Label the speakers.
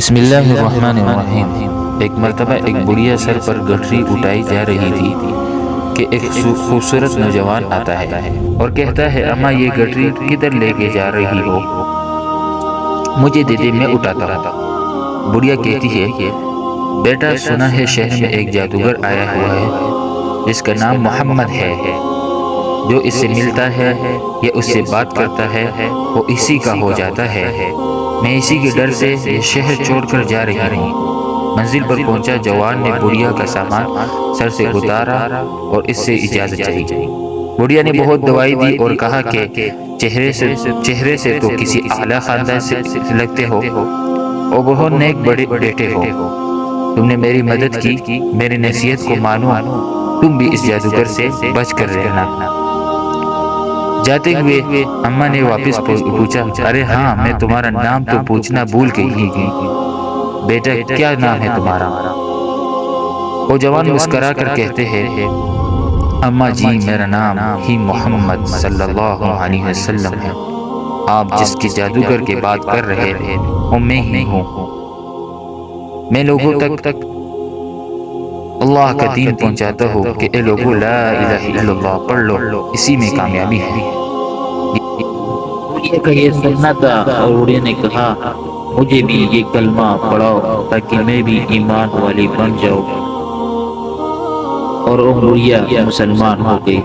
Speaker 1: بسم اللہ الرحمن الرحیم۔ ایک مرتبہ ایک بڑھیا سر پر گٹھری اٹھائی جا رہی تھی کہ ایک خوبصورت نوجوان آتا ہے اور کہتا ہے، اماں یہ گٹھری کدھر لے کے جا رہی ہو؟ مجھے دے دے، میں اٹھاتا ہوں۔ بڑھیا کہتی ہے، بیٹا سنا ہے شہر میں ایک جادوگر آیا ہوا ہے جس کا نام محمد ہے۔ جو اس سے ملتا ہے یا اس سے بات کرتا ہے وہ اسی کا ہو جاتا ہے۔ میں اسی کے ڈر سے یہ شہر چھوڑ کر جا رہی ہوں۔ منزل پر پہنچا جوان نے بڑھیا کا سامان سر سے اتارا اور اس سے اجازت چاہی۔ بڑھیا نے بہت دوائی دی اور کہا کہ چہرے سے تو کسی اعلیٰ خاندان سے لگتے ہو اور بہت نیک بڑے بیٹے ہو۔ تم نے میری مدد کی، میری نصیحت کو مانو، تم بھی اس جادوگر سے بچ کر رہنا۔ جاتے ہوئے اماں نے واپس پوچھا، ارے ہاں، میں تمہارا نام تو پوچھنا بھول گئی تھی، بیٹا کیا نام ہے تمہارا؟ وہ جوان مسکرا کر کہتے ہیں، اماں جی میرا نام ہی محمد صلی اللہ علیہ وسلم ہے۔ آپ جس کے جادوگر کی بات کر رہے ہیں وہ میں ہی ہوں۔ میں لوگوں تک اللہ کا دین پہنچاتا ہوں کہ اے لوگوں، لا الہ الا اللہ پڑھ لو، اسی میں کامیابی ہے۔
Speaker 2: بڑھیا کا یہ سننا تھا اور بڑھیا نے کہا، مجھے بھی یہ کلمہ پڑھاؤ تاکہ میں بھی ایمان والی بن جاؤں، اور وہ بڑھیا مسلمان ہو گئی۔